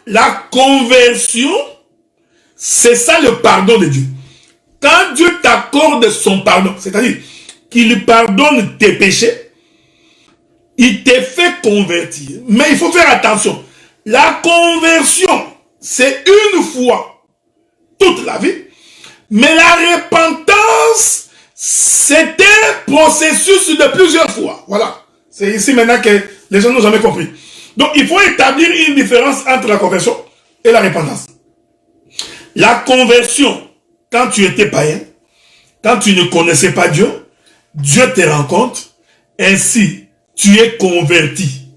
la conversion, c'est ça le pardon de Dieu. Quand Dieu t'accorde son pardon, c'est-à-dire qu'il pardonne tes péchés, il te fait convertir. Mais il faut faire attention. La conversion, c'est une fois toute la vie. Mais la repentance, c'est un processus de plusieurs fois. Voilà. C'est ici maintenant que les gens n'ont jamais compris. Donc, il faut établir une différence entre la conversion et la repentance. La conversion, quand tu étais païen, quand tu ne connaissais pas Dieu, Dieu te rencontre, ainsi tu es converti.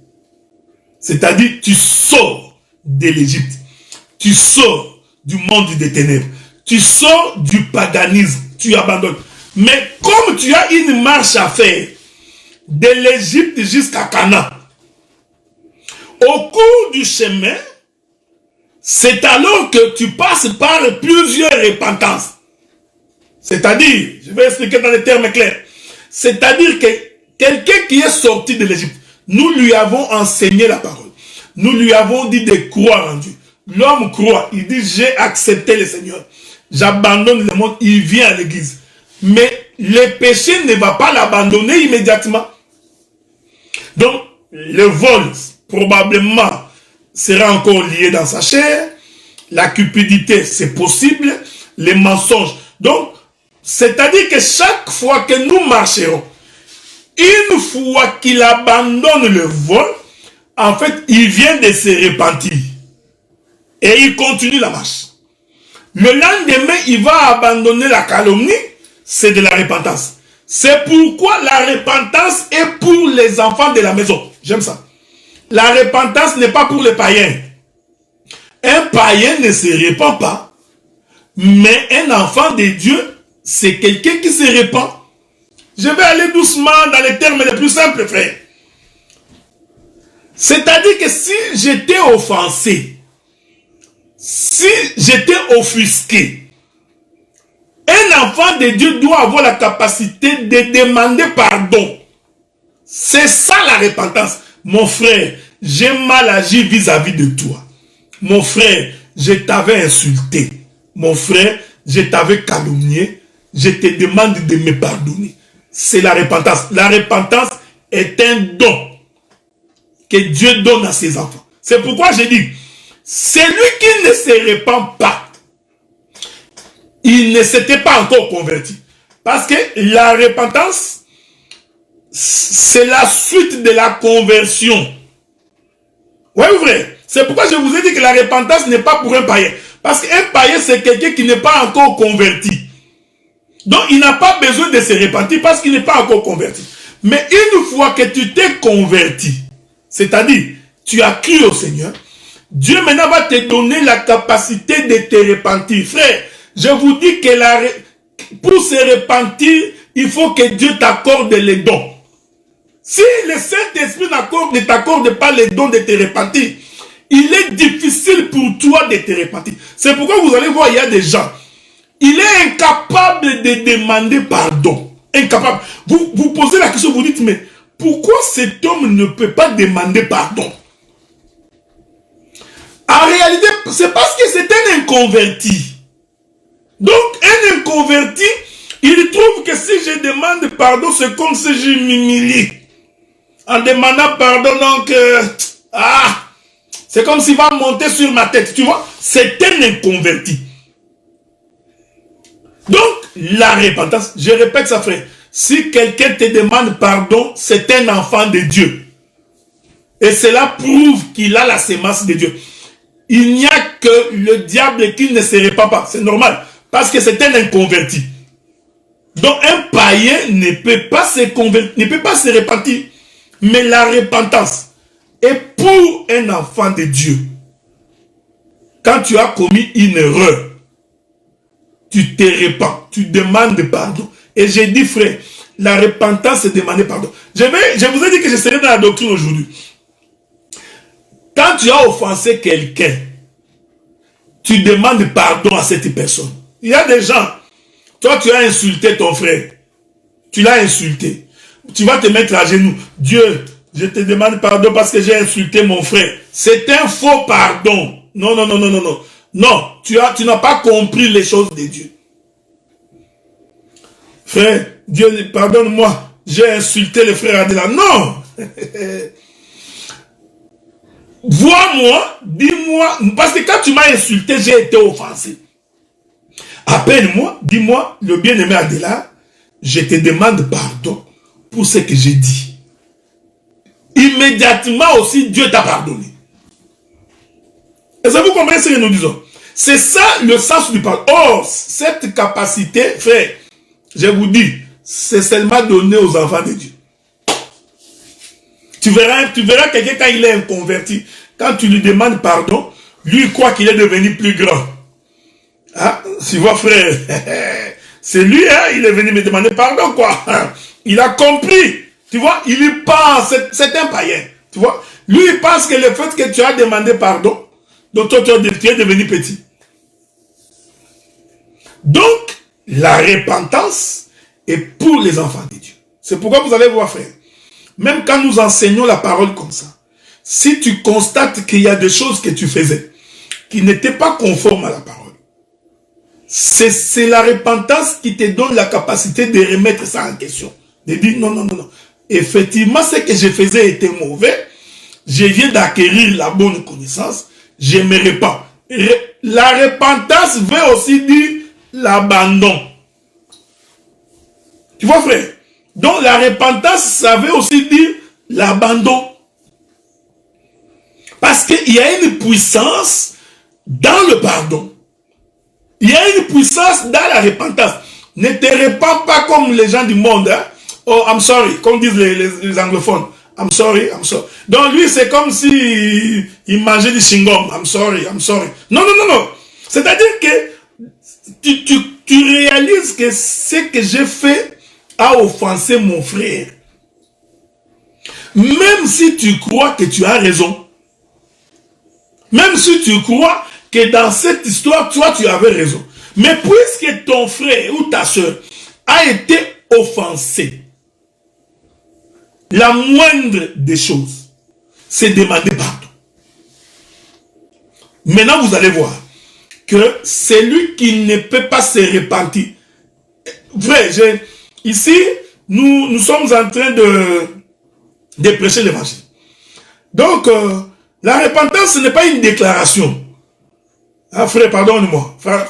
C'est-à-dire, tu sors de l'Égypte, tu sors du monde des ténèbres, tu sors du paganisme, tu abandonnes. Mais comme tu as une marche à faire, de l'Égypte jusqu'à Canaan, au cours du chemin, c'est alors que tu passes par plusieurs repentances. C'est-à-dire, je vais expliquer dans des termes clairs, c'est-à-dire que quelqu'un qui est sorti de l'Égypte, nous lui avons enseigné la parole. Nous lui avons dit de croire en Dieu. L'homme croit, il dit j'ai accepté le Seigneur. J'abandonne le monde, il vient à l'église. Mais le péché ne va pas l'abandonner immédiatement. Donc, le vol, probablement, sera encore lié dans sa chair. La cupidité, c'est possible. Les mensonges. Donc, c'est-à-dire que chaque fois que nous marcherons, une fois qu'il abandonne le vol, en fait, il vient de se repentir. Et il continue la marche. Le lendemain, il va abandonner la calomnie. C'est de la repentance. C'est pourquoi la repentance est pour les enfants de la maison. J'aime ça. La repentance n'est pas pour les païens. Un païen ne se repent pas. Mais un enfant de Dieu, c'est quelqu'un qui se repent. Je vais aller doucement dans les termes les plus simples, frère. C'est-à-dire que si j'étais offensé, si j'étais offusqué, un enfant de Dieu doit avoir la capacité de demander pardon. C'est ça la repentance. Mon frère, j'ai mal agi vis-à-vis de toi. Mon frère, je t'avais insulté. Mon frère, je t'avais calomnié. Je te demande de me pardonner. C'est la repentance. La repentance est un don que Dieu donne à ses enfants. C'est pourquoi je dis, celui qui ne se repent pas, il ne s'était pas encore converti. Parce que la repentance, c'est la suite de la conversion. Oui, vrai. C'est pourquoi je vous ai dit que la repentance n'est pas pour un païen. Parce qu'un païen, c'est quelqu'un qui n'est pas encore converti. Donc, il n'a pas besoin de se repentir parce qu'il n'est pas encore converti. Mais une fois que tu t'es converti, c'est-à-dire, tu as cru au Seigneur, Dieu maintenant va te donner la capacité de te repentir. Frère, je vous dis que pour se repentir, il faut que Dieu t'accorde les dons. Si le Saint-Esprit ne t'accorde pas les dons de te repentir, il est difficile pour toi de te repentir. C'est pourquoi vous allez voir, il y a des gens, il est incapable de demander pardon. Incapable. Vous posez la question, vous dites, mais pourquoi cet homme ne peut pas demander pardon? En réalité, c'est parce que c'est un inconverti. Donc, un inconverti, il trouve que si je demande pardon, c'est comme si je m'humilie. En demandant pardon, donc, c'est comme s'il va monter sur ma tête, tu vois. C'est un inconverti. Donc, la repentance, je répète ça, frère. Si quelqu'un te demande pardon, c'est un enfant de Dieu. Et cela prouve qu'il a la sémence de Dieu. Il n'y a que le diable qui ne se répand pas. C'est normal. Parce que c'est un inconverti. Donc, un païen ne peut pas se convertir, ne peut pas se repentir. Mais la repentance est pour un enfant de Dieu. Quand tu as commis une erreur, tu te repens, tu demandes pardon. Et j'ai dit, frère, la repentance, c'est demander pardon. Je vous ai dit que je serai dans la doctrine aujourd'hui. Quand tu as offensé quelqu'un, tu demandes pardon à cette personne. Il y a des gens, toi tu as insulté ton frère, tu l'as insulté. Tu vas te mettre à genoux. Dieu, je te demande pardon parce que j'ai insulté mon frère. C'est un faux pardon. Non, non, non, non, non, non. Non, tu n'as pas compris les choses de Dieu. Frère, Dieu, pardonne-moi, j'ai insulté le frère Adela. Non. Vois-moi, dis-moi, parce que quand tu m'as insulté, j'ai été offensé. Appelle-moi, dis-moi, le bien-aimé Adela, je te demande pardon pour ce que j'ai dit. Immédiatement aussi, Dieu t'a pardonné. Est-ce que vous comprenez ce que nous disons? C'est ça le sens du pardon. Or, cette capacité, frère, je vous dis, c'est seulement donné aux enfants de Dieu. Tu verras quelqu'un quand il est inconverti, quand tu lui demandes pardon, lui il croit qu'il est devenu plus grand. Ah, tu vois frère, c'est lui, hein, il est venu me demander pardon quoi. Il a compris, tu vois, il y pense, c'est un païen, tu vois. Lui il pense que le fait que tu as demandé pardon, donc toi tu es devenu petit. Donc, la repentance est pour les enfants de Dieu. C'est pourquoi vous allez voir frère. Même quand nous enseignons la parole comme ça, si tu constates qu'il y a des choses que tu faisais qui n'étaient pas conformes à la parole, c'est la repentance qui te donne la capacité de remettre ça en question. De dire non, non, non, non. Effectivement, ce que je faisais était mauvais. Je viens d'acquérir la bonne connaissance. Je me repens. La repentance veut aussi dire l'abandon. Tu vois frère? Donc la repentance, ça veut aussi dire l'abandon. Parce qu'il y a une puissance dans le pardon. Il y a une puissance dans la repentance. Ne te repens pas comme les gens du monde. Hein? Oh, I'm sorry, comme disent les anglophones. I'm sorry, I'm sorry. Donc lui, c'est comme si il mangeait du chewing-gum. I'm sorry, I'm sorry. Non, non, non, non. C'est-à-dire que tu réalises que ce que j'ai fait a offensé mon frère. Même si tu crois que tu as raison, même si tu crois que dans cette histoire, toi, tu avais raison, mais puisque ton frère ou ta soeur a été offensé, la moindre des choses, c'est demander pardon. Maintenant, vous allez voir que celui qui ne peut pas se repentir, vrai, ici, nous sommes en train de prêcher l'évangile. Donc, la repentance, ce n'est pas une déclaration. Ah, frère, pardonne-moi. Frère.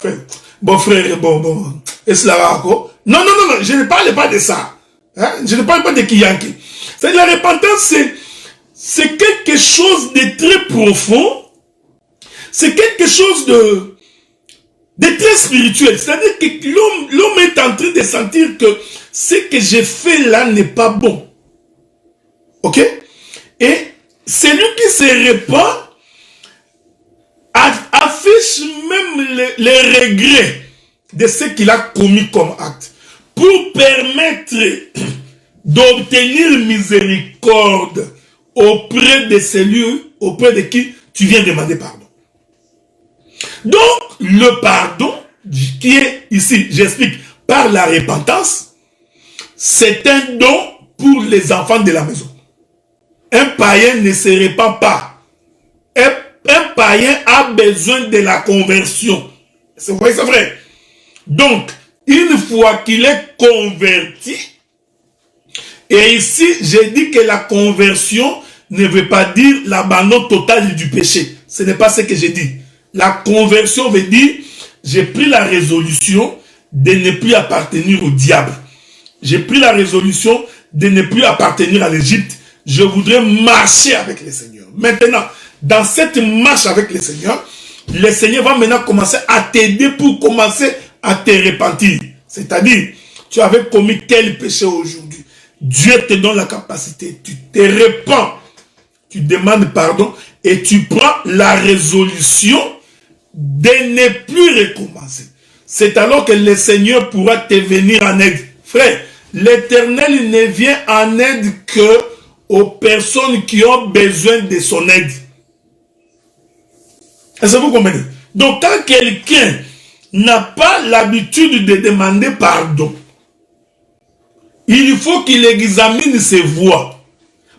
Bon, frère, bon. Est-ce là encore? Non, non, non, non, je ne parle pas de ça. Hein? Je ne parle pas de Kiyanki. C'est la repentance, c'est quelque chose de très profond. C'est quelque chose de très spirituel. C'est-à-dire que l'homme est en train de sentir que ce que j'ai fait là n'est pas bon. Ok? Et celui qui se répand affiche même les regrets de ce qu'il a commis comme acte pour permettre d'obtenir miséricorde auprès de celui auprès de qui tu viens demander pardon. Donc, le pardon, qui est ici, j'explique, par la repentance, c'est un don pour les enfants de la maison. Un païen ne se répand pas. Un païen a besoin de la conversion. C'est vrai, c'est vrai. Donc, une fois qu'il est converti, et ici, j'ai dit que la conversion ne veut pas dire l'abandon total du péché. Ce n'est pas ce que j'ai dit. La conversion veut dire, j'ai pris la résolution de ne plus appartenir au diable. J'ai pris la résolution de ne plus appartenir à l'Égypte. Je voudrais marcher avec le Seigneur. Maintenant, dans cette marche avec le Seigneur va maintenant commencer à t'aider pour commencer à te repentir. C'est-à-dire, tu avais commis quel péché aujourd'hui? Dieu te donne la capacité, tu te repens, tu demandes pardon et tu prends la résolution de ne plus recommencer. C'est alors que le Seigneur pourra te venir en aide. Frère, l'Éternel ne vient en aide que aux personnes qui ont besoin de son aide. Est-ce que vous comprenez? Donc quand quelqu'un n'a pas l'habitude de demander pardon, il faut qu'il examine ses voies.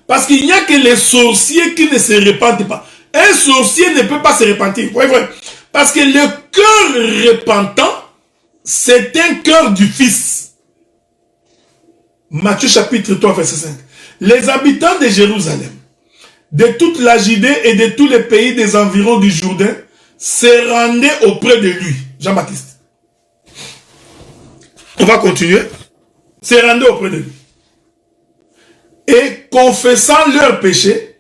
Parce qu'il n'y a que les sorciers qui ne se repentent pas. Un sorcier ne peut pas se repentir. Oui, vrai. Parce que le cœur repentant, c'est un cœur du Fils. Matthieu chapitre 3, verset 5. Les habitants de Jérusalem, de toute la Judée et de tous les pays des environs du Jourdain, se rendaient auprès de lui, Jean-Baptiste. On va continuer. Se rendaient auprès de lui. Et confessant leurs péchés,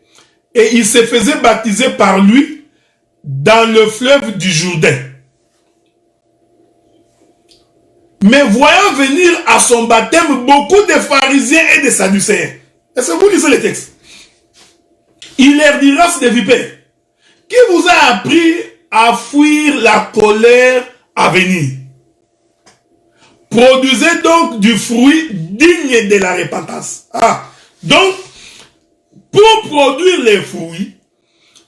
et ils se faisaient baptiser par lui dans le fleuve du Jourdain. Mais voyant venir à son baptême beaucoup de pharisiens et de sadducéens. Est-ce que vous lisez le texte? Il leur dira, c'est des vipères, qui vous a appris à fuir la colère à venir. Produisez donc du fruit digne de la repentance. Donc, pour produire les fruits,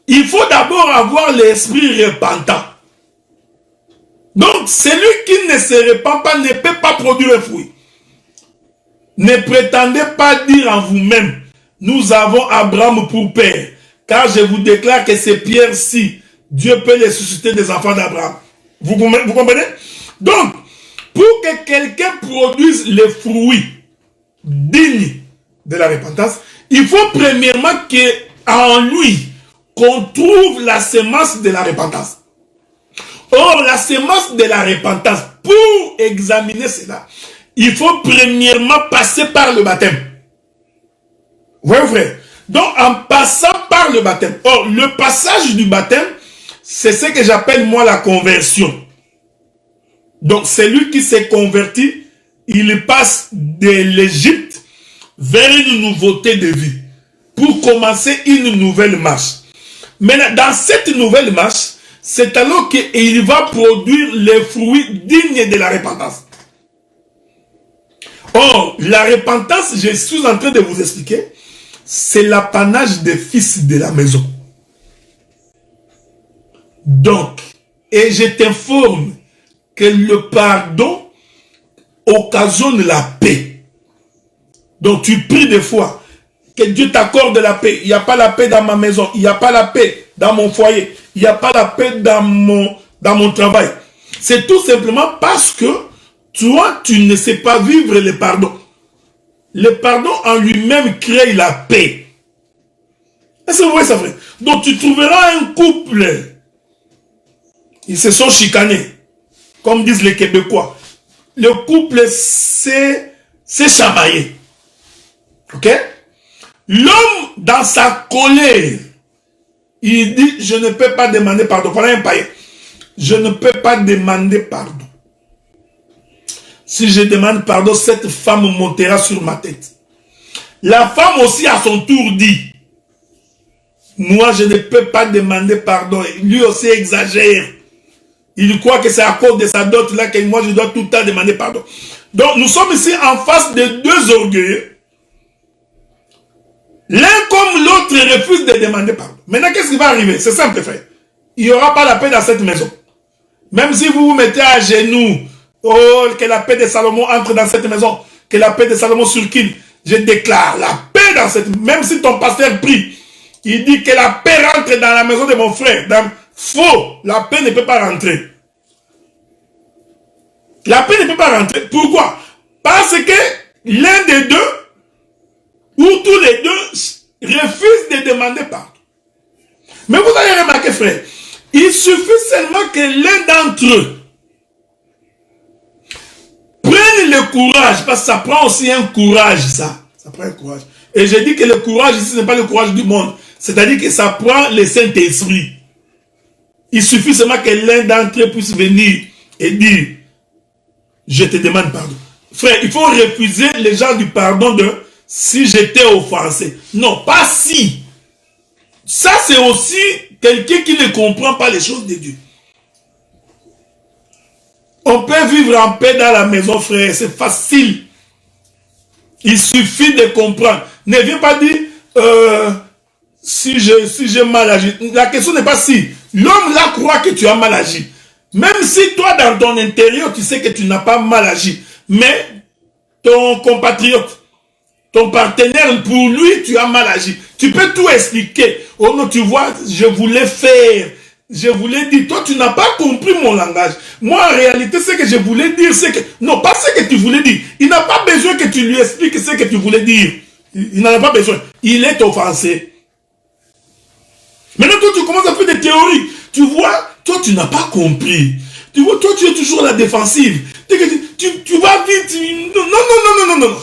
il faut d'abord avoir l'esprit repentant. Donc, celui qui ne se repent pas ne peut pas produire un fruit. Ne prétendez pas dire en vous-même, nous avons Abraham pour père, car je vous déclare que ces pierres-ci, Dieu peut les susciter des enfants d'Abraham. Vous comprenez? Donc, pour que quelqu'un produise les fruits dignes de la repentance, il faut premièrement qu'en lui, qu'on trouve la semence de la repentance. Or, la semence de la repentance, pour examiner cela, il faut premièrement passer par le baptême. Oui, frère. Donc, en passant par le baptême. Or, le passage du baptême, c'est ce que j'appelle moi la conversion. Donc, celui qui s'est converti, il passe de l'Égypte vers une nouveauté de vie pour commencer une nouvelle marche. Maintenant, dans cette nouvelle marche, c'est alors qu'il va produire les fruits dignes de la repentance. Or, la repentance, je suis en train de vous expliquer, c'est l'apanage des fils de la maison. Donc, et je t'informe que le pardon occasionne la paix. Donc, tu pries des fois que Dieu t'accorde la paix. Il n'y a pas la paix dans ma maison, il n'y a pas la paix dans mon foyer, il n'y a pas la paix dans mon travail. C'est tout simplement parce que toi, tu ne sais pas vivre le pardon. Le pardon en lui-même crée la paix. Est-ce que vous voyez ça, frère? Donc tu trouveras un couple. Ils se sont chicanés. Comme disent les Québécois. Le couple s'est chamaillé. Ok? L'homme, dans sa colère, il dit, je ne peux pas demander pardon. Voilà un païen. Je ne peux pas demander pardon. Si je demande pardon, cette femme montera sur ma tête. La femme aussi à son tour dit, moi je ne peux pas demander pardon. Lui aussi exagère. Il croit que c'est à cause de sa dot là que moi je dois tout le temps demander pardon. Donc nous sommes ici en face de deux orgueilleux. L'un comme l'autre refuse de demander pardon. Maintenant qu'est-ce qui va arriver? C'est simple, frère. Il n'y aura pas la paix dans cette maison. Même si vous vous mettez à genoux, oh, que la paix de Salomon entre dans cette maison, que la paix de Salomon surquille. Je déclare la paix dans cette maison. Même si ton pasteur prie, il dit que la paix rentre dans la maison de mon frère. Faux, la paix ne peut pas rentrer. La paix ne peut pas rentrer. Pourquoi? Parce que l'un des deux, ou tous les deux, refusent de demander pardon. Mais vous avez remarqué, frère, il suffit seulement que l'un d'entre eux prenne le courage, parce que ça prend aussi un courage, ça prend un courage. Et je dis que le courage ici, ce n'est pas le courage du monde. C'est-à-dire que ça prend le Saint-Esprit. Il suffit seulement que l'un d'entre eux puisse venir et dire, je te demande pardon. Frère, il faut refuser les gens du pardon de si j'étais offensé. Non, pas si. Ça, c'est aussi quelqu'un qui ne comprend pas les choses de Dieu. On peut vivre en paix dans la maison, frère. C'est facile. Il suffit de comprendre. Ne viens pas dire si j'ai mal agi. La question n'est pas si. L'homme là croit que tu as mal agi. Même si toi, dans ton intérieur, tu sais que tu n'as pas mal agi. Mais ton compatriote, ton partenaire, pour lui, tu as mal agi. Tu peux tout expliquer. Oh non, tu vois, je voulais faire. Je voulais dire, toi, tu n'as pas compris mon langage. Moi, en réalité, ce que je voulais dire, c'est que... Non, pas ce que tu voulais dire. Il n'a pas besoin que tu lui expliques ce que tu voulais dire. Il n'en a pas besoin. Il est offensé. Maintenant, toi, tu commences à faire des théories. Tu vois, toi, tu n'as pas compris. Tu vois, toi, tu es toujours à la défensive. Tu vas vite.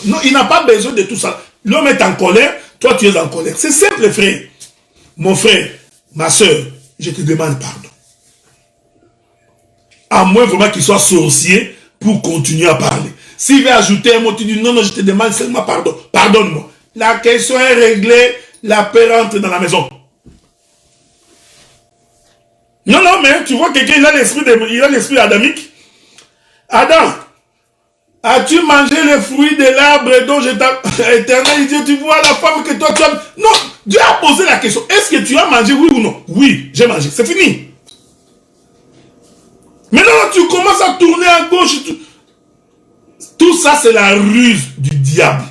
Non, il n'a pas besoin de tout ça. L'homme est en colère, toi, tu es en colère. C'est simple, frère. Mon frère, ma soeur, je te demande pardon. À moins vraiment qu'il soit sorcier pour continuer à parler. S'il veut ajouter un mot, tu dis non, je te demande seulement pardon. Pardonne-moi. La question est réglée, la paix rentre dans la maison. Non, mais tu vois quelqu'un, il a l'esprit adamique. Adam, as-tu mangé le fruit de l'arbre dont je t'ai... Éternel Dieu, tu vois la femme que toi tu as... Non, Dieu a posé la question. Est-ce que tu as mangé, oui ou non? Oui, j'ai mangé. C'est fini. Maintenant, tu commences à tourner à gauche. Tout ça, c'est la ruse du diable.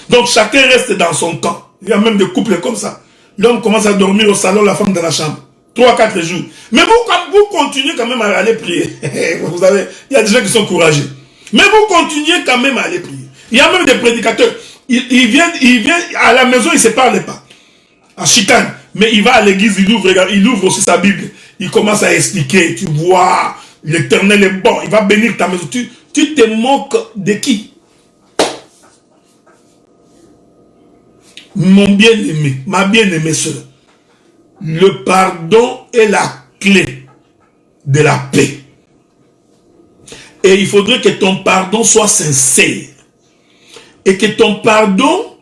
Donc, chacun reste dans son camp. Il y a même des couples comme ça. L'homme commence à dormir au salon, la femme dans la chambre. 3-4 jours. Mais vous continuez quand même à aller prier. Vous savez, il y a des gens qui sont courageux. Mais vous continuez quand même à aller prier. Il y a même des prédicateurs. Il vient à la maison, il ne se parle pas. En chicane. Mais il va à l'église, il ouvre aussi sa Bible. Il commence à expliquer. Tu vois, l'Éternel est bon. Il va bénir ta maison. Tu te moques de qui? Mon bien-aimé, ma bien-aimée soeur. Le pardon est la clé de la paix. Et il faudrait que ton pardon soit sincère. Et que ton pardon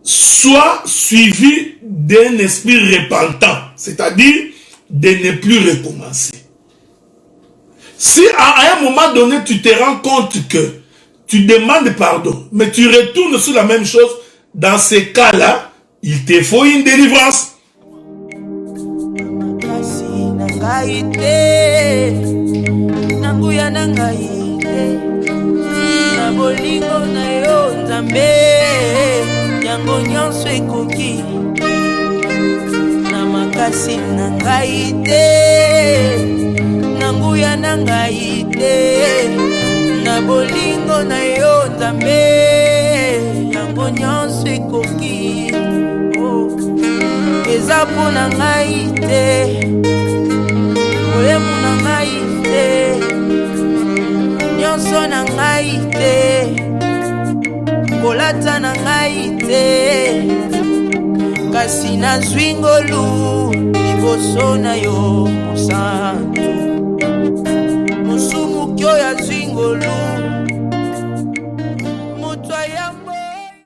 soit suivi d'un esprit repentant. C'est-à-dire de ne plus recommencer. Si à un moment donné, tu te rends compte que tu demandes pardon, mais tu retournes sur la même chose, dans ces cas-là, il te faut une délivrance. Nanguya nangaite na bolingo na yo nzambe yango nyonso ekoki na makasi nangaite nanguya nangaite na bolingo na yo nzambe yango nyonso ekoki eza mpo na ngai te olemo na ngai te nyonso na ngai te kolata na ngai te kasi nazwi ngolu liboso na yo mosantu mosumuki oyo azwi ngolu